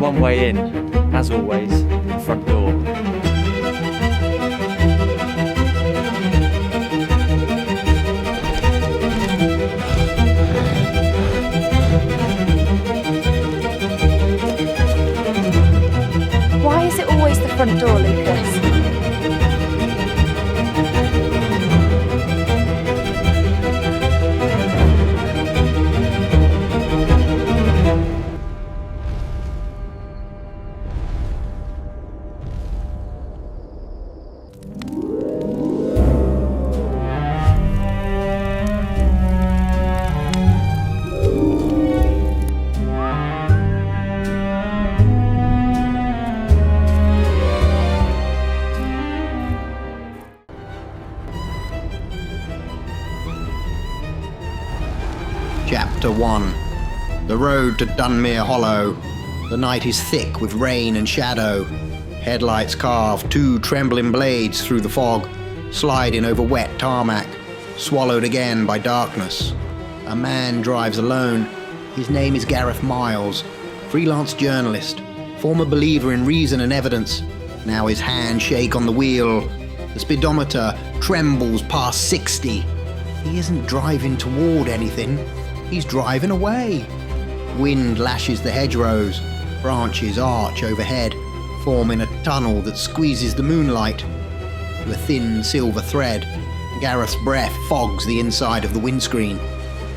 one way in, as always, the front door. Why is it always the front door, Lucas? Chapter 1. The road to Dunmere Hollow. The night is thick with rain and shadow. Headlights carve two trembling blades through the fog, sliding over wet tarmac, swallowed again by darkness. A man drives alone. His name is Gareth Miles, freelance journalist, former believer in reason and evidence. Now his hands shake on the wheel. The speedometer trembles past 60. He isn't driving toward anything. He's driving away. Wind lashes the hedgerows. Branches arch overhead, forming a tunnel that squeezes the moonlight to a thin silver thread. Gareth's breath fogs the inside of the windscreen.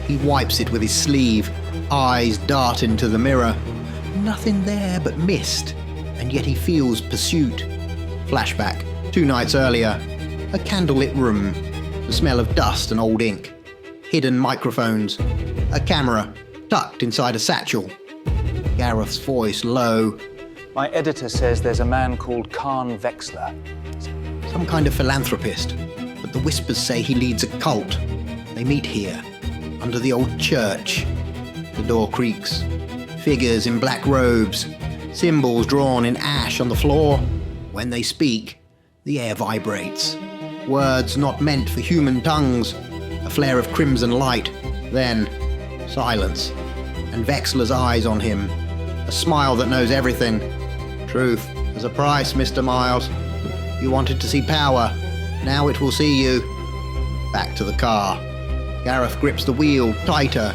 He wipes it with his sleeve, eyes dart into the mirror. Nothing there but mist, and yet he feels pursuit. Flashback, 2 nights earlier. A candlelit room, the smell of dust and old ink. Hidden microphones, a camera tucked inside a satchel. Gareth's voice low. My editor says there's a man called Khan Vexler. Some kind of philanthropist, but the whispers say he leads a cult. They meet here, under the old church. The door creaks. Figures in black robes, symbols drawn in ash on the floor. When they speak, the air vibrates. Words not meant for human tongues. A flare of crimson light, then silence, and Vexler's eyes on him. A smile that knows everything. Truth has a price, Mr. Miles. You wanted to see power. Now it will see you. Back to the car. Gareth grips the wheel tighter.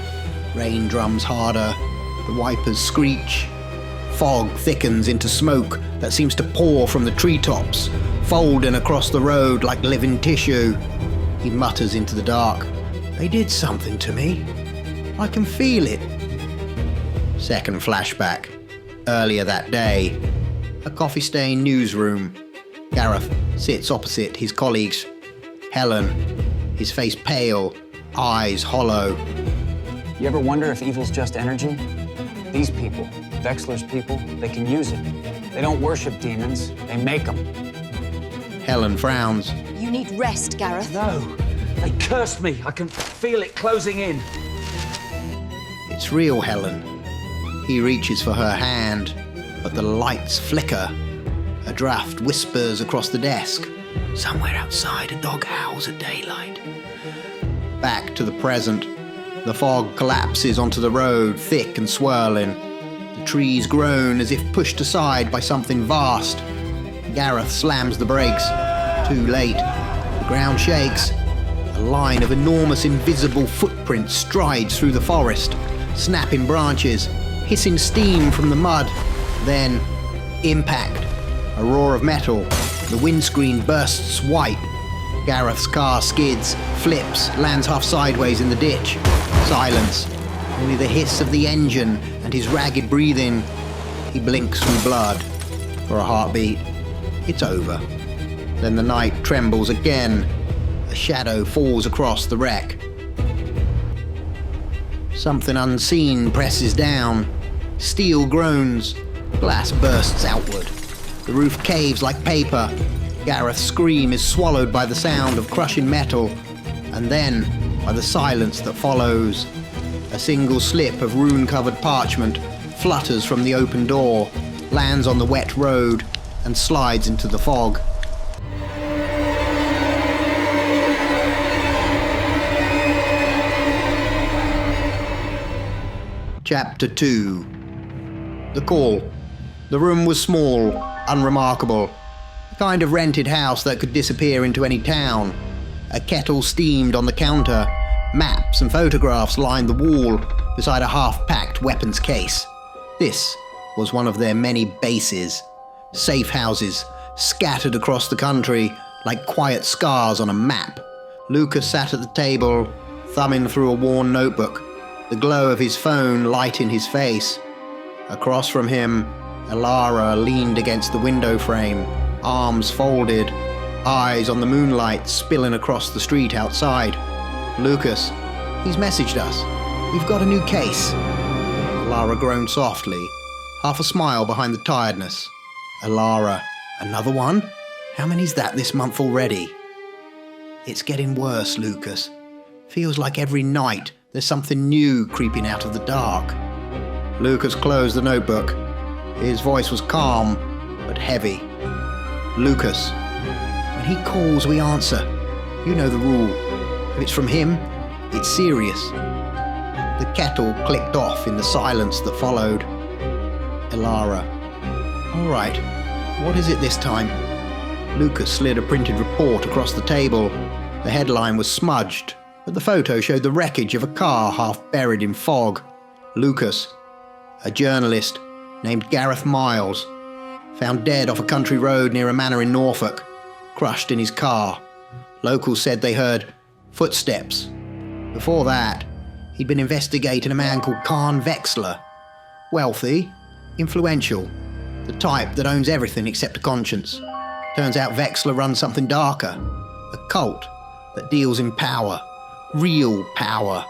Rain drums harder. The wipers screech. Fog thickens into smoke that seems to pour from the treetops, folding across the road like living tissue. He mutters into the dark. They did something to me. I can feel it. Second flashback. Earlier that day. A coffee-stained newsroom. Gareth sits opposite his colleagues. Helen, his face pale, eyes hollow. You ever wonder if evil's just energy? These people, Vexler's people, they can use it. They don't worship demons, they make them. Helen frowns. You need rest, Gareth. No, they cursed me. I can feel it closing in. It's real, Helen. He reaches for her hand, but the lights flicker. A draft whispers across the desk. Somewhere outside, a dog howls at daylight. Back to the present. The fog collapses onto the road, thick and swirling. The trees groan as if pushed aside by something vast. Gareth slams the brakes. Too late. The ground shakes. A line of enormous invisible footprints strides through the forest, snapping branches, hissing steam from the mud. Then, impact. A roar of metal. The windscreen bursts white. Gareth's car skids, flips, lands half sideways in the ditch. Silence. Only the hiss of the engine and his ragged breathing. He blinks through blood. For a heartbeat. It's over. Then the night trembles again. A shadow falls across the wreck. Something unseen presses down. Steel groans. Glass bursts outward. The roof caves like paper. Gareth's scream is swallowed by the sound of crushing metal, and then by the silence that follows. A single slip of rune-covered parchment flutters from the open door, lands on the wet road, and slides into the fog. Chapter 2. The call. The room was small, unremarkable. The kind of rented house that could disappear into any town. A kettle steamed on the counter. Maps and photographs lined the wall beside a half-packed weapons case. This was one of their many bases. Safe houses scattered across the country like quiet scars on a map. Lucas sat at the table, thumbing through a worn notebook, the glow of his phone light in his face. Across from him, Elara leaned against the window frame, arms folded, eyes on the moonlight spilling across the street outside. Lucas, he's messaged us. We've got a new case. Elara groaned softly, half a smile behind the tiredness. Elara, another one? How many's that this month already? It's getting worse, Lucas. Feels like every night there's something new creeping out of the dark. Lucas closed the notebook. His voice was calm, but heavy. Lucas, when he calls, we answer. You know the rule. If it's from him, it's serious. The kettle clicked off in the silence that followed. Elara, all right, what is it this time? Lucas slid a printed report across the table. The headline was smudged, but the photo showed the wreckage of a car half buried in fog. Lucas, a journalist named Gareth Miles, found dead off a country road near a manor in Norfolk, crushed in his car. Locals said they heard footsteps. Before that, he'd been investigating a man called Khan Vexler. Wealthy, influential, the type that owns everything except a conscience. Turns out Vexler runs something darker, a cult that deals in power, real power.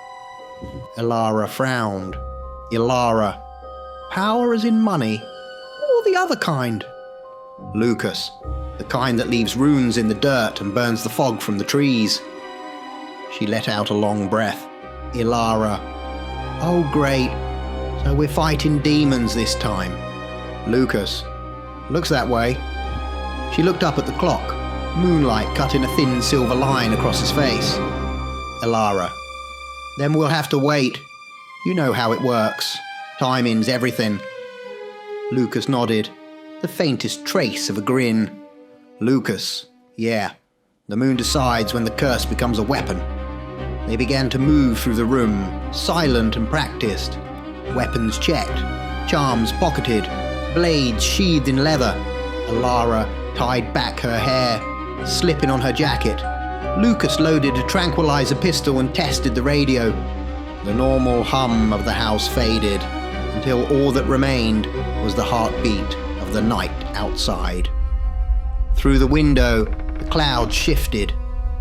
Elara frowned. Elara, power as in money, or the other kind? Lucas, the kind that leaves runes in the dirt and burns the fog from the trees. She let out a long breath. Elara, oh great, so we're fighting demons this time. Lucas, looks that way. She looked up at the clock, moonlight cutting a thin silver line across his face. Elara, then we'll have to wait. You know how it works. Timing's everything. Lucas nodded, the faintest trace of a grin. Lucas, yeah, the moon decides when the curse becomes a weapon. They began to move through the room, silent and practiced. Weapons checked, charms pocketed, blades sheathed in leather. Elara tied back her hair, slipping on her jacket. Lucas loaded a tranquilizer pistol and tested the radio. The normal hum of the house faded, until all that remained was the heartbeat of the night outside. Through the window, the clouds shifted.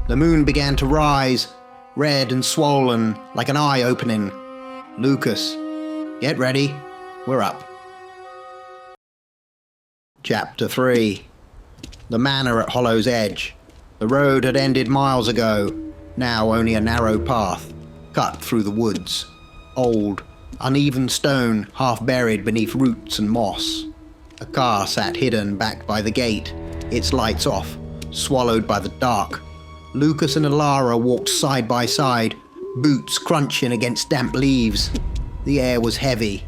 The moon began to rise, red and swollen like an eye opening. Lucas, get ready, we're up. Chapter 3. The manor at Hollow's Edge. The road had ended miles ago, now only a narrow path, cut through the woods. Old, uneven stone half buried beneath roots and moss. A car sat hidden back by the gate, its lights off, swallowed by the dark. Lucas and Elara walked side by side, boots crunching against damp leaves. The air was heavy,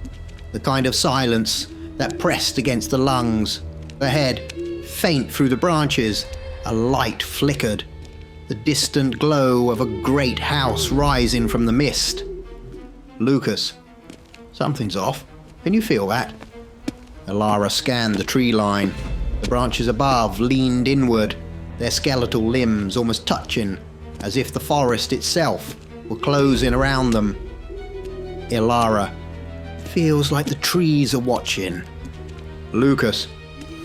the kind of silence that pressed against the lungs. Ahead, faint through the branches, a light flickered, the distant glow of a great house rising from the mist. Lucas, something's off. Can you feel that? Elara scanned the tree line. The branches above leaned inward, their skeletal limbs almost touching, as if the forest itself were closing around them. Elara, feels like the trees are watching. Lucas,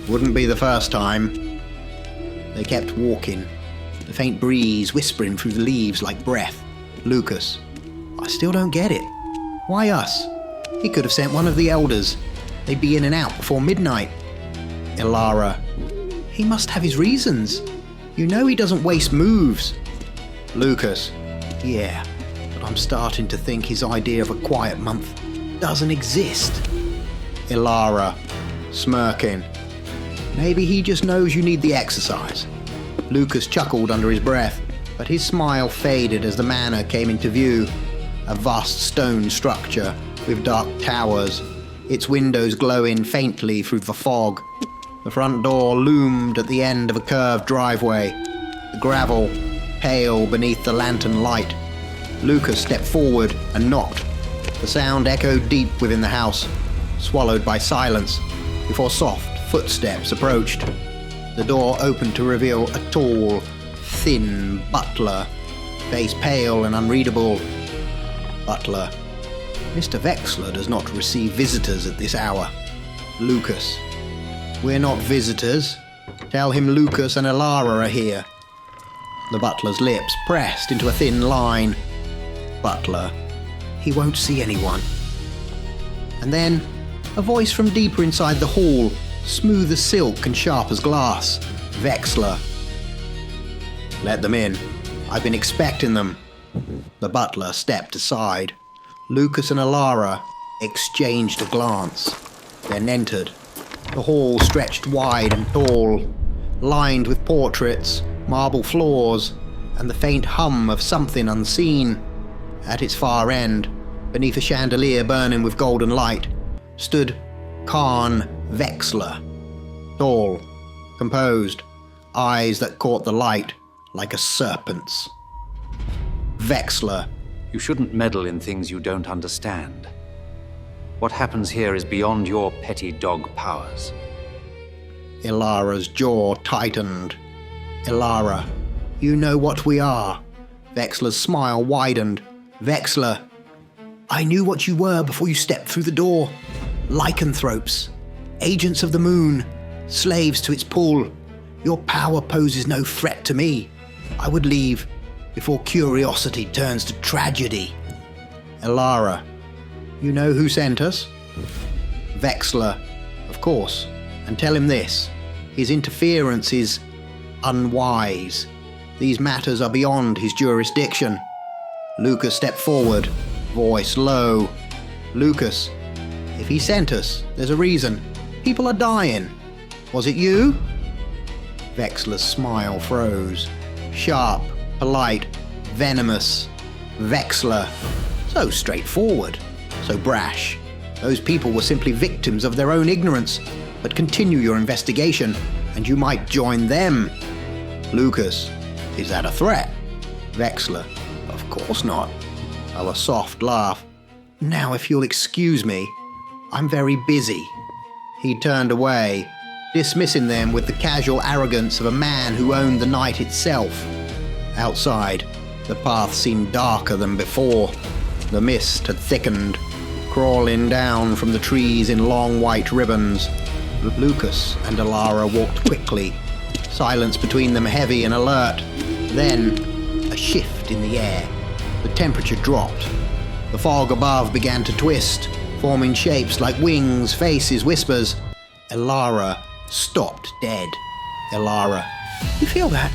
wouldn't be the first time. They kept walking, the faint breeze whispering through the leaves like breath. Lucas, I still don't get it. Why us? He could have sent one of the elders. They'd be in and out before midnight. Elara, he must have his reasons. You know he doesn't waste moves. Lucas, yeah, but I'm starting to think his idea of a quiet month doesn't exist. Elara, smirking, maybe he just knows you need the exercise. Lucas chuckled under his breath, but his smile faded as the manor came into view. A vast stone structure with dark towers, its windows glowing faintly through the fog. The front door loomed at the end of a curved driveway, the gravel pale beneath the lantern light. Lucas stepped forward and knocked. The sound echoed deep within the house, swallowed by silence, before soft footsteps approached. The door opened to reveal a tall, thin butler, face pale and unreadable. Butler. Mr. Wexler does not receive visitors at this hour. Lucas. We're not visitors. Tell him Lucas and Elara are here. The butler's lips pressed into a thin line. Butler. He won't see anyone. And then, a voice from deeper inside the hall, smooth as silk and sharp as glass. Wexler. Let them in. I've been expecting them. The butler stepped aside. Lucas and Elara exchanged a glance, then entered. The hall stretched wide and tall, lined with portraits, marble floors, and the faint hum of something unseen. At its far end, beneath a chandelier burning with golden light, stood Khan Wexler. Tall, composed, eyes that caught the light like a serpent's. Wexler. You shouldn't meddle in things you don't understand. What happens here is beyond your petty dog powers. Elara's jaw tightened. Elara, you know what we are. Wexler's smile widened. Wexler, I knew what you were before you stepped through the door. Lycanthropes, agents of the moon, slaves to its pull. Your power poses no threat to me. I would leave before curiosity turns to tragedy. Elara, you know who sent us? Wexler, of course, and tell him this. His interference is unwise. These matters are beyond his jurisdiction. Lucas stepped forward, voice low. Lucas, if he sent us, there's a reason. People are dying. Was it you? Wexler's smile froze. Sharp, polite, venomous. Wexler. So straightforward, so brash. Those people were simply victims of their own ignorance. But continue your investigation, and you might join them. Lucas, is that a threat? Wexler, of course not. A soft laugh. Now, if you'll excuse me, I'm very busy. He turned away, dismissing them with the casual arrogance of a man who owned the night itself. Outside, the path seemed darker than before. The mist had thickened, crawling down from the trees in long white ribbons. Lucas and Elara walked quickly, silence between them heavy and alert. Then, a shift in the air. The temperature dropped. The fog above began to twist, forming shapes like wings, faces, whispers. Elara stopped dead. Elara, you feel that?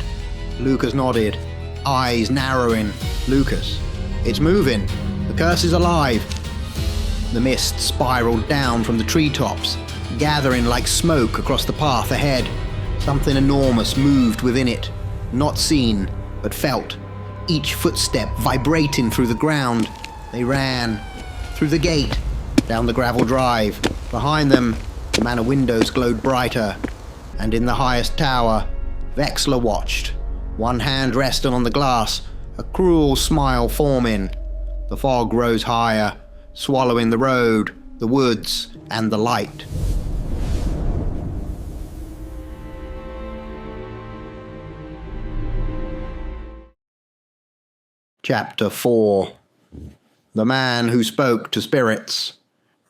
Lucas nodded, eyes narrowing. Lucas, it's moving. The curse is alive. The mist spiraled down from the treetops, gathering like smoke across the path ahead. Something enormous moved within it, not seen, but felt. Each footstep vibrating through the ground. They ran. Through the gate. Down the gravel drive. Behind them, the manor windows glowed brighter. And in the highest tower, Wexler watched. One hand resting on the glass, a cruel smile forming. The fog rose higher, swallowing the road, the woods, and the light. Chapter 4. The Man Who Spoke to Spirits.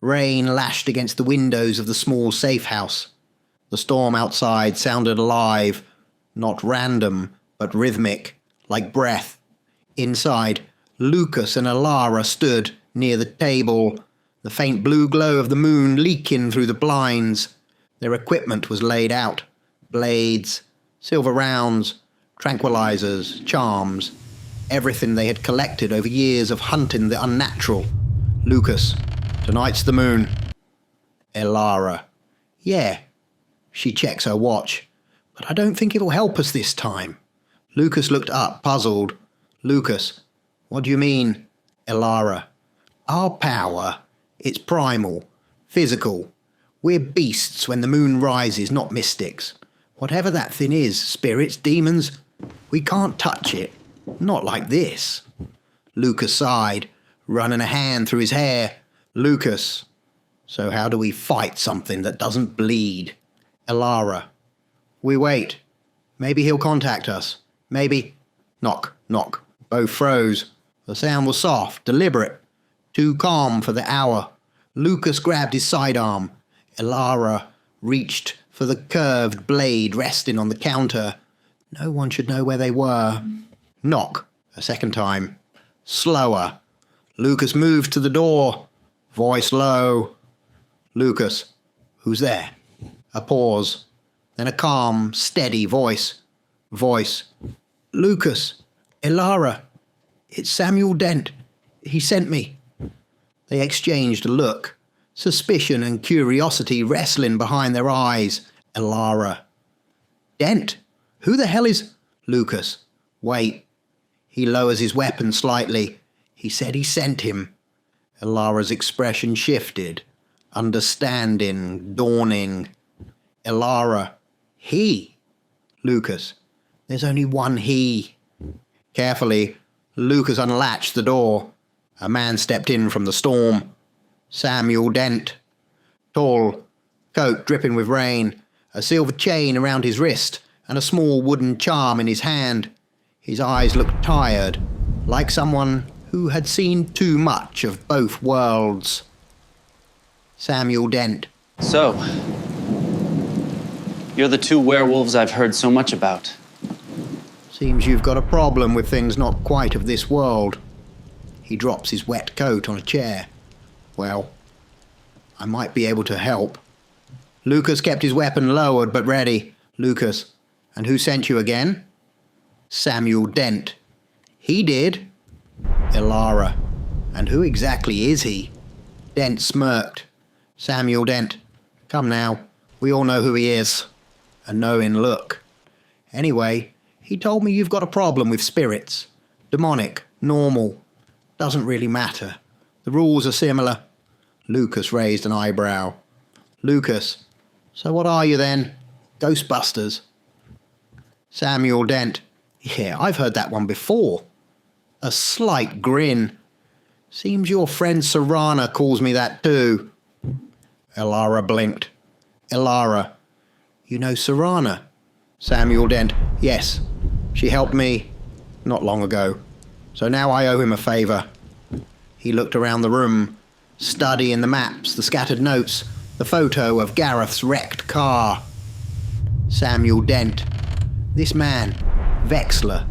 Rain lashed against the windows of the small safe house. The storm outside sounded alive, not random, but rhythmic, like breath. Inside, Lucas and Elara stood near the table, the faint blue glow of the moon leaking through the blinds. Their equipment was laid out. Blades, silver rounds, tranquilizers, charms. Everything they had collected over years of hunting the unnatural. Lucas, tonight's the moon. Elara, yeah. She checks her watch. But I don't think it'll help us this time. Lucas looked up, puzzled. Lucas, what do you mean? Elara, our power, it's primal, Physical. We're beasts when the moon rises, not mystics. Whatever that thing is, spirits, demons, we can't touch it. Not like this. Lucas sighed, running a hand through his hair. Lucas. So how do we fight something that doesn't bleed? Elara. We wait. Maybe he'll contact us. Maybe... Knock, knock. Both froze. The sound was soft, deliberate. Too calm for the hour. Lucas grabbed his sidearm. Elara reached for the curved blade resting on the counter. No one should know where they were. Knock. A second time. Slower. Lucas moved to the door. Voice low. Lucas. Who's there? A pause. Then a calm, steady voice. Voice. Lucas. Elara. It's Samuel Dent. He sent me. They exchanged a look. Suspicion and curiosity wrestling behind their eyes. Elara. Dent? Who the hell is... Lucas. Wait. He lowers his weapon slightly. He said he sent him. Elara's expression shifted. Understanding, dawning. Elara. He? Lucas. There's only one he. Carefully, Lucas unlatched the door. A man stepped in from the storm. Samuel Dent. Tall, coat dripping with rain, a silver chain around his wrist, and a small wooden charm in his hand. His eyes looked tired, like someone who had seen too much of both worlds. Samuel Dent. So, you're the two werewolves I've heard so much about. Seems you've got a problem with things not quite of this world. He drops his wet coat on a chair. Well, I might be able to help. Lucas kept his weapon lowered but ready. Lucas. And who sent you again? Samuel Dent. He did. Elara. And who exactly is he? Dent smirked. Samuel Dent. Come now. We all know who he is. A knowing look. Anyway, he told me you've got a problem with spirits. Demonic. Normal. Doesn't really matter. The rules are similar. Lucas raised an eyebrow. Lucas. So what are you then? Ghostbusters. Samuel Dent. Yeah, I've heard that one before. A slight grin. Seems your friend Serana calls me that too. Elara blinked. Elara. You know Serana? Samuel Dent. Yes. She helped me not long ago. So now I owe him a favour. He looked around the room, studying the maps, the scattered notes, the photo of Gareth's wrecked car. Samuel Dent. This man, Vexler,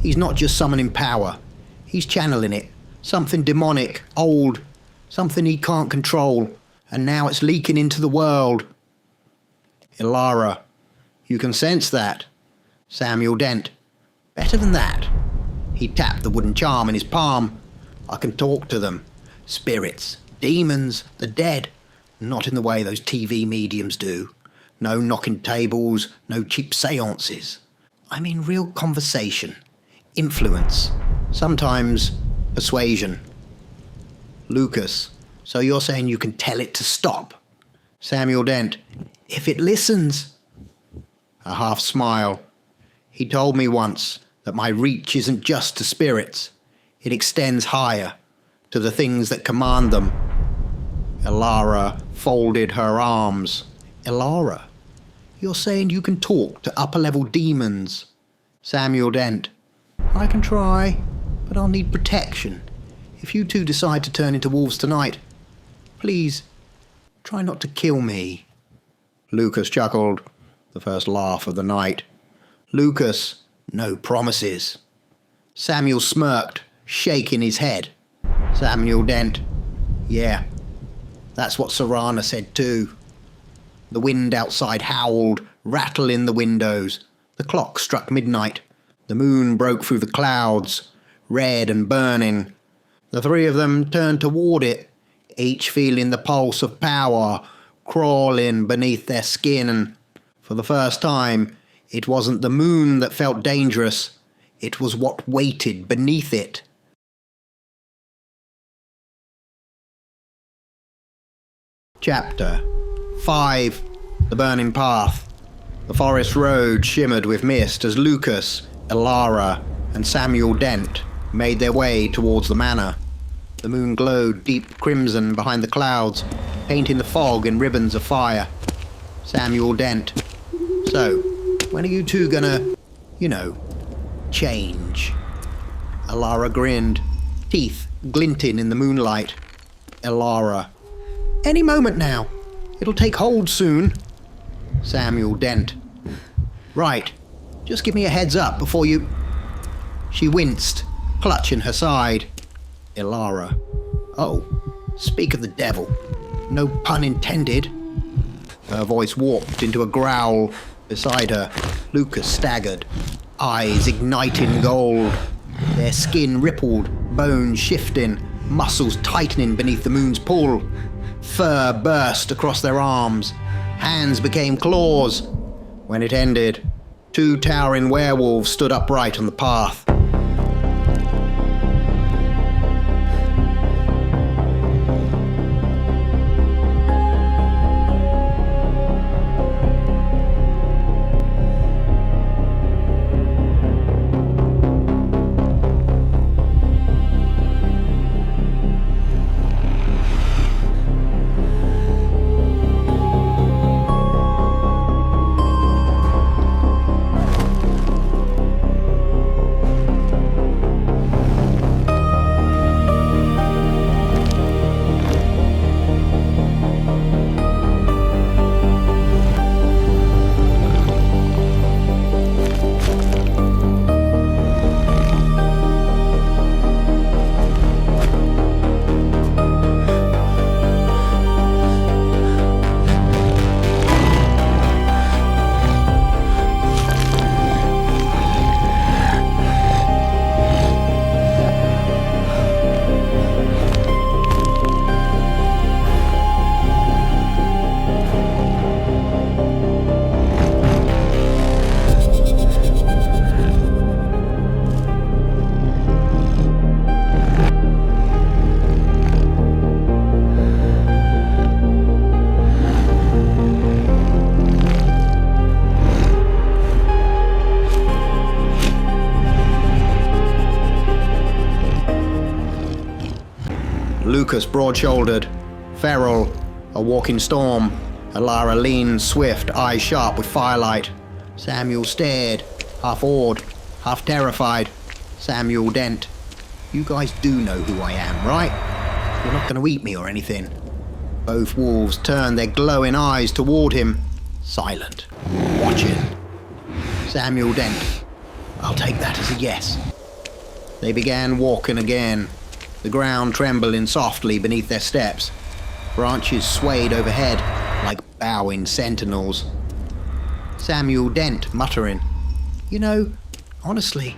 he's not just summoning power. He's channeling it. Something demonic, old, something he can't control, and now it's leaking into the world. Elara. You can sense that. Samuel Dent. Better than that. He tapped the wooden charm in his palm. I can talk to them. Spirits, demons, the dead. Not in the way those TV mediums do. No knocking tables, no cheap seances. I mean real conversation. Influence. Sometimes persuasion. Lucas. So you're saying you can tell it to stop? Samuel Dent. If it listens. A half smile. He told me once that my reach isn't just to spirits. It extends higher, to the things that command them. Elara folded her arms. Elara, you're saying you can talk to upper-level demons? Samuel Dent. I can try, but I'll need protection. If you two decide to turn into wolves tonight, please, try not to kill me. Lucas chuckled, the first laugh of the night. Lucas, no promises. Samuel smirked, shaking his head. Samuel Dent. Yeah, that's what Serana said too. The wind outside howled, rattling the windows. The clock struck midnight. The moon broke through the clouds, red and burning. The three of them turned toward it, each feeling the pulse of power crawling beneath their skin, and for the first time, it wasn't the moon that felt dangerous. It was what waited beneath it. Chapter 5. The Burning Path. The forest road shimmered with mist as Lucas, Elara, and Samuel Dent made their way towards the manor. The moon glowed deep crimson behind the clouds, painting the fog in ribbons of fire. Samuel Dent. So, when are you two gonna, change? Elara grinned, teeth glinting in the moonlight. Elara. Any moment now. It'll take hold soon. Samuel Dent. Right. Just give me a heads up before you... She winced, clutching her side. Elara. Oh, speak of the devil. No pun intended. Her voice warped into a growl. Beside her, Lucas staggered, eyes igniting gold. Their skin rippled, bones shifting, muscles tightening beneath the moon's pull. Fur burst across their arms. Hands became claws. When it ended, 2 towering werewolves stood upright on the path. Lucas broad-shouldered, feral, a walking storm. Elara lean, swift, eyes sharp with firelight. Samuel stared, half awed, half terrified. Samuel Dent. You guys do know who I am, right? You're not going to eat me or anything. Both wolves turned their glowing eyes toward him, silent, watching. Samuel Dent. I'll take that as a yes. They began walking again, the ground trembling softly beneath their steps. Branches swayed overhead like bowing sentinels. Samuel Dent muttering, honestly,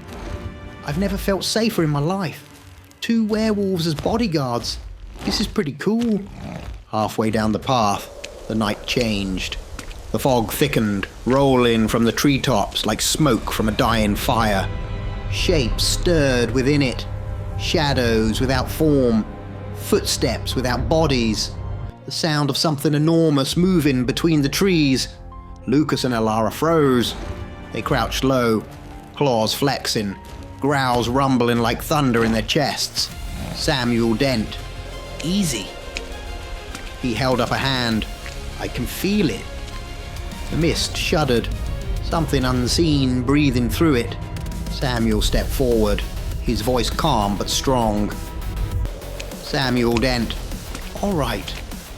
I've never felt safer in my life. 2 werewolves as bodyguards. This is pretty cool. Halfway down the path, the night changed. The fog thickened, rolling from the treetops like smoke from a dying fire. Shapes stirred within it. Shadows without form. Footsteps without bodies. The sound of something enormous moving between the trees. Lucas and Elara froze. They crouched low, claws flexing, growls rumbling like thunder in their chests. Samuel Dent. Easy. He held up a hand. I can feel it. The mist shuddered. Something unseen breathing through it. Samuel stepped forward, his voice calm but strong. Samuel Dent. All right,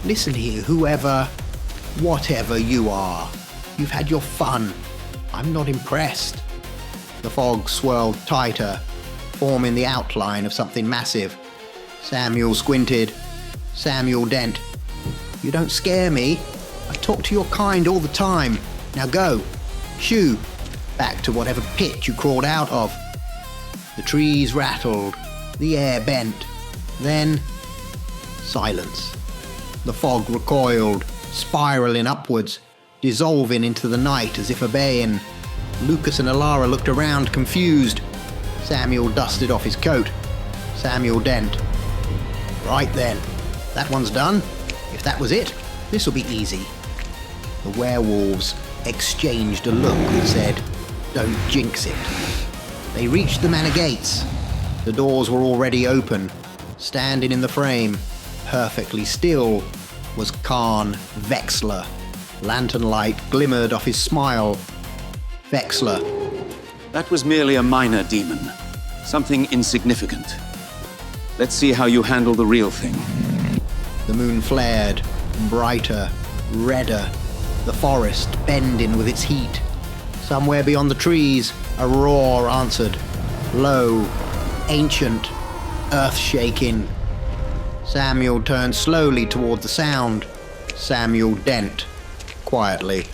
listen here, whatever you are. You've had your fun. I'm not impressed. The fog swirled tighter, forming the outline of something massive. Samuel squinted. Samuel Dent. You don't scare me. I talk to your kind all the time. Now go. Shoo. Back to whatever pit you crawled out of. The trees rattled. The air bent. Then, silence. The fog recoiled, spiraling upwards, dissolving into the night as if obeying. Lucas and Elara looked around, confused. Samuel dusted off his coat. Samuel Dent. Right then. That one's done. If that was it, This'll be easy. The werewolves exchanged a look that said, "Don't jinx it." They reached the manor gates. The doors were already open. Standing in the frame, perfectly still, was Khan Vexler. Lantern light glimmered off his smile. Vexler. That was merely a minor demon. Something insignificant. Let's see how you handle the real thing. The moon flared, brighter, redder, the forest bending with its heat. Somewhere beyond the trees, a roar answered. Low, ancient, earth-shaking. Samuel turned slowly toward the sound. Samuel Dent, quietly.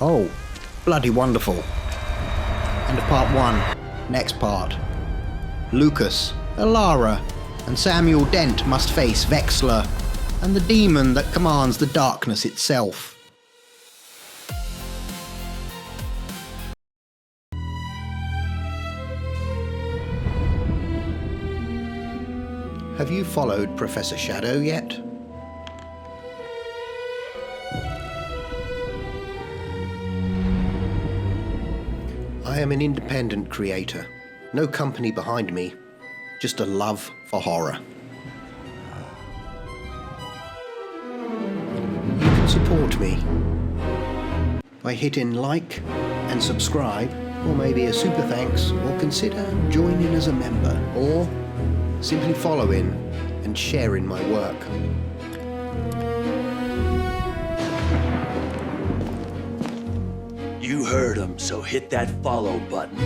Oh, bloody wonderful. End of part 1. Next part. Lucas, Alara, and Samuel Dent must face Vexler and the demon that commands the darkness itself. Have you followed Professor Shadow yet? I am an independent creator. No company behind me. Just a love for horror. You can support me by hitting like and subscribe, or maybe a super thanks, or consider joining as a member, or simply following and sharing my work. You heard him, so hit that follow button.